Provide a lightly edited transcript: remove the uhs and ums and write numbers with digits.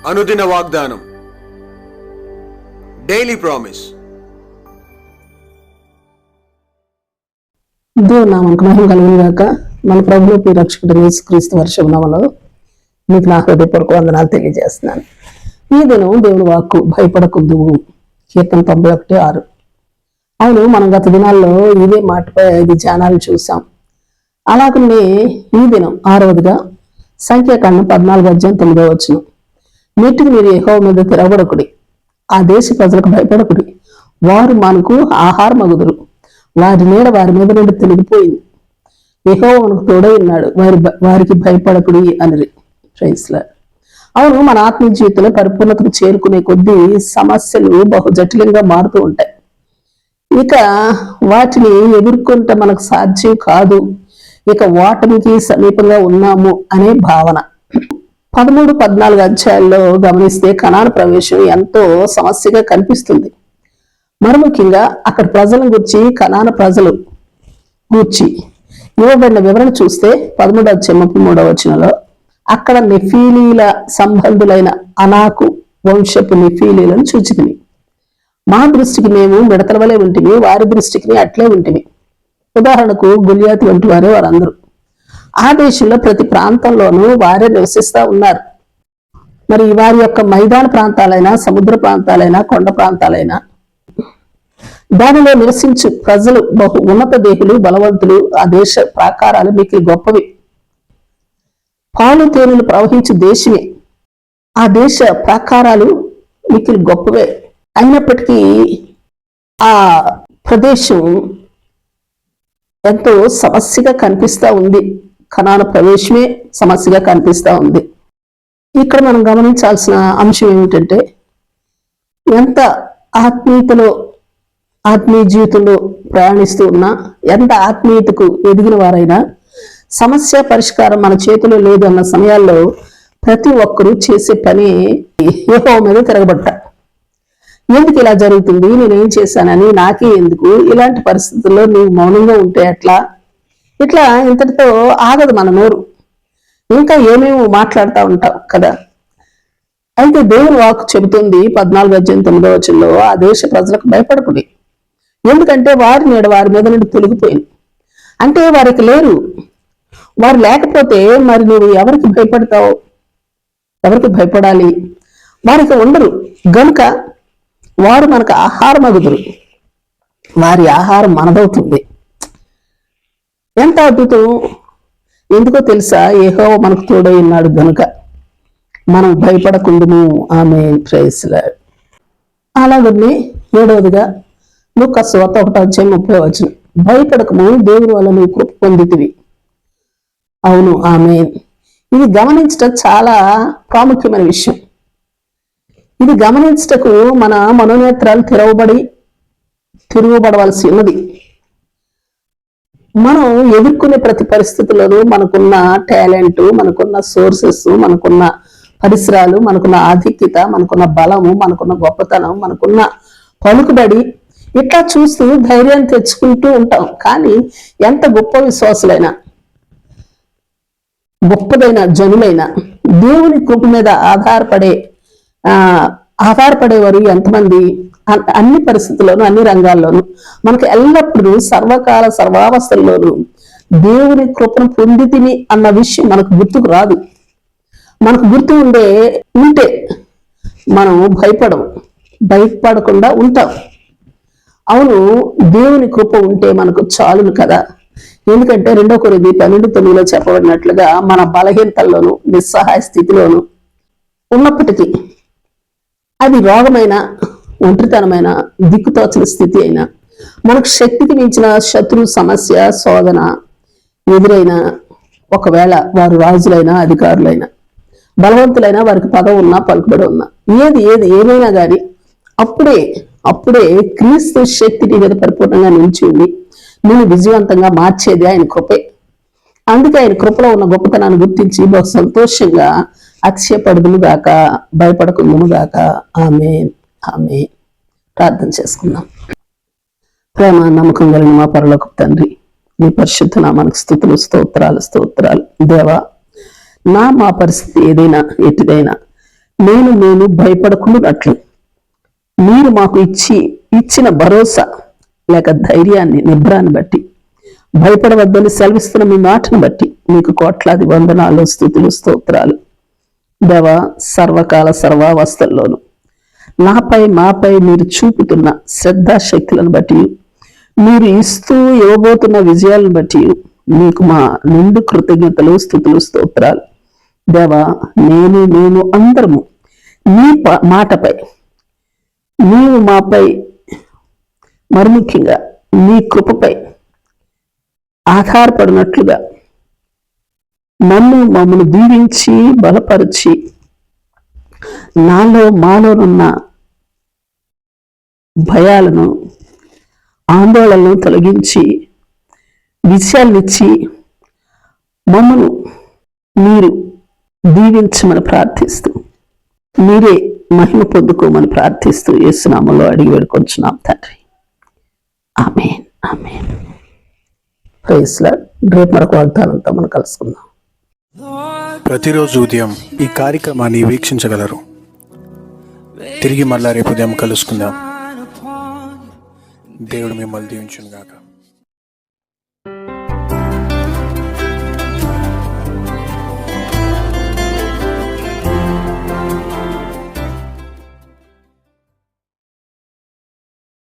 అనుదిన వాగ్దానం, daily promise. దేవుని నామమునకు మహిమ కలుగును గాక. మన ప్రభువు రక్షకుడు యేసుక్రీస్తు వర్షంలో మీకు నా హృదయపూర్వక వందనాలు తెలియజేస్తున్నాను. ఈ దినం దేవుని వాక్కు భయపడకుందువు, కీర్తన 91:6. అవును, మనం గత దినాల్లో ఇదే మాటపై 5 ధ్యానాలు చూసాం. అలాగనే ఈ దినం 6వదిగా సంఖ్యాకాండం 14:9. నీటికి మీరు యెహోవా మీద తిరగబడకుడి, ఆ దేశ ప్రజలకు భయపడకుడి, వారు మనకు ఆహారమగుదురు, వారి నీడ వారి మీద నుండి తొలగిపోయింది, యెహోవా మనకు తోడై ఉన్నాడు, వారికి భయపడకుడి అని. Praise lord. అవును, మన ఆత్మీయ జీవితంలో పరిపూర్ణతకు చేరుకునే కొద్దీ సమస్యలు బహు జటిలంగా మారుతూ ఉంటాయి. ఇక వాటిని ఎదుర్కొంటే మనకు సాధ్యం కాదు, ఇక ఓటమికి సమీపంగా ఉన్నాము అనే భావన. 13-14 అధ్యాయాల్లో గమనిస్తే కనాను ప్రవేశం ఎంతో సమస్యగా కనిపిస్తుంది. మరి ముఖ్యంగా అక్కడ ప్రజలను గురించి, కనాను ప్రజలు గూర్చి ఇవ్వబడిన వివరణ చూస్తే 13-33 అక్కడ నెఫీలీల సంబంధులైన అనాకు వంశపు నెఫీలీలను చూచితిమి. మా దృష్టికి మేము మిడతల వలె ఉంటిమి, వారి దృష్టికి అట్లే ఉంటిమి. ఉదాహరణకు గుళ్యాతి వంటి వారే వారందరూ. ఆ దేశంలో ప్రతి ప్రాంతంలోనూ వారే నివసిస్తూ ఉన్నారు. మరి వారి యొక్క మైదాన ప్రాంతాలైనా, సముద్ర ప్రాంతాలైనా, కొండ ప్రాంతాలైనా దానిలో నివసించు ప్రజలు బహు ఉన్నత దేహులు, బలవంతులు. ఆ దేశ ప్రాకారాలు మీకు గొప్పవి, పాలు తేనెలు ప్రవహించు దేశమే. ఆ దేశ ప్రాకారాలు మీకు గొప్పవే. అయినప్పటికీ ఆ ప్రదేశం ఎంతో సమస్యగా కనిపిస్తూ ఉంది. కనాను ప్రవేశమే సమస్యగా కనిపిస్తూ ఉంది. ఇక్కడ మనం గమనించాల్సిన అంశం ఏమిటంటే, ఎంత ఆత్మీయతలో, ఆత్మీయ జీవితంలో ప్రయాణిస్తూ ఉన్నా, ఎంత ఆత్మీయతకు ఎదిగిన వారైనా సమస్య పరిష్కారం మన చేతిలో లేదు అన్న సమయాల్లో ప్రతి ఒక్కరూ చేసే పని యెహోవా మీద తిరగబట్ట. ఎందుకు ఇలా జరుగుతుంది, నేనేం చేశానని, నాకే ఎందుకు, ఇలాంటి పరిస్థితుల్లో నువ్వు మౌనంగా ఉంటే ఎట్లా, ఇట్లా ఇంతటితో ఆగదు మన నోరు, ఇంకా ఏమేమో మాట్లాడుతూ ఉంటాం కదా. అయితే దేవుని వాక్కు చెబుతుంది 14:9 ఆ దేశ ప్రజలకు భయపడకుడి, ఎందుకంటే వారి నీడ వారి మీద నుండి తొలగిపోయింది. అంటే వారికి లేరు. వారు లేకపోతే మరి నువ్వు ఎవరికి భయపడతావు, ఎవరికి భయపడాలి? వారికి ఉండరు గనుక వారు మనకు ఆహారం అగుదురు, వారి ఆహారం మనదవుతుంది. ఎంత అద్భుతం! ఎందుకో తెలుసా, యెహోవా మనకు తోడై ఉన్నాడు గనుక మనం భయపడకుండుము. ఆమేన్. Praise lord. అలాగనే 7వదిగా లూకా సువార్త 1:30 భయపడకము, దేవుని వల్ల నువ్వు కృప పొందితివి. అవును, ఆమేన్. ఇది గమనించటం చాలా ప్రాముఖ్యమైన విషయం. ఇది గమనించటకు మన మనోనేత్రాలు తిరగబడవలసి ఉన్నది. మనం ఎదుర్కొనే ప్రతి పరిస్థితుల్లోనూ మనకున్న టాలెంట్, మనకున్న సోర్సెస్, మనకున్న పరిసరాలు, మనకున్న ఆధిక్యత, మనకున్న బలము, మనకున్న గొప్పతనం, మనకున్న పలుకుబడి, ఇట్లా చూస్తూ ధైర్యాన్ని తెచ్చుకుంటూ ఉంటాం. కానీ ఎంత గొప్ప విశ్వాసులైనా, గొప్పదైన జనులైనా దేవుని కృప మీద ఆధారపడేవారు ఎంతమంది? అన్ని పరిస్థితుల్లోనూ, అన్ని రంగాల్లోనూ మనకు ఎల్లప్పుడూ సర్వకాల సర్వావస్థల్లోనూ దేవుని కృపను పొందితిని అన్న విషయం మనకు గుర్తుకు రాదు. మనకు గుర్తు ఉంటే మనం భయపడకుండా ఉంటాం. అవును, దేవుని కృప ఉంటే మనకు చాలును కదా. ఎందుకంటే 2 కొరింథీ 12:9 చెప్పబడినట్లుగా మన బలహీనతల్లోనూ, నిస్సహాయ స్థితిలోనూ ఉన్నప్పటికీ, అది రోగమైన, ఒంటరితనమైన, దిక్కుతోచని స్థితి అయినా, మనకు శక్తికి మించిన శత్రు సమస్య, శోధన ఎదురైనా, ఒకవేళ వారు రాజులైనా, అధికారులైనా, బలవంతులైనా, వారికి పదవి ఉన్నా, పలుకుబడి ఉన్నా, ఏమైనా కానీ అప్పుడే క్రీస్తు శక్తి మీద పరిపూర్ణంగా నిలిచి ఉంది నేను విజయవంతంగా మార్చేది ఆయన కృపే. అందుకే ఆయన కృపలో ఉన్న గొప్పతనాన్ని గుర్తించి బహు సంతోషంగా అతిశయపడుదుము గాక, భయపడకుందుము గాక. ఆమేన్, ఆమేన్. ప్రార్థన చేసుకుందాం. ప్రేమ నమ్మకం కలిగిన మా పరలోకపు తండ్రి, నీ పరిశుద్ధ నామానికి స్తుతులు, స్తోత్రాలు. దేవా, మా పరిస్థితి ఏదైనా ఎటుదైనా నేను భయపడకుండాట్లు మీరు మాకు ఇచ్చిన భరోసా లేక ధైర్యాన్ని, నిబ్రాన్ని బట్టి, భయపడవద్దని సెలవిస్తున్న మీ మాటను బట్టి మీకు కోట్లాది వందనాలు, స్తుతులు, స్తోత్రాలు. దేవా, సర్వకాల సర్వావస్థల్లోనూ మాపై మీరు చూపుతున్న శ్రద్ధాశక్తులను బట్టి, మీరు ఇవ్వబోతున్న విజయాలను బట్టి మీకు మా నిండు కృతజ్ఞతలు, స్తుతులు, స్తోత్రాలు. దేవా, నేను అందరము నీ మాటపై, నీవు మాపై, మరి ముఖ్యంగా నీ కృపపై ఆధారపడినట్లుగా మమ్మల్ని దీవించి బలపరిచి మాలోనున్న భయాలను, ఆందోళనను తొలగించి విజయాన్నిచ్చి మమ్మను మీరు దీవించమని ప్రార్థిస్తూ, మీరే మహిమ పొందుకోమని ప్రార్థిస్తూ యేసు నామములో అడిగి వేడుకొంచున్నాం తండ్రి. Amen, amen. Praise Lord. రేపు మరొక వాగ్దానంతో మనం కలుసుకుందాం. ప్రతిరోజు ఉదయం ఈ కార్యక్రమాన్ని వీక్షించగలరు. తిరిగి మళ్ళా రేపు ఉదయం కలుసుకుందాం. దేవుడు మిమ్మల్ని దీవించును గాక.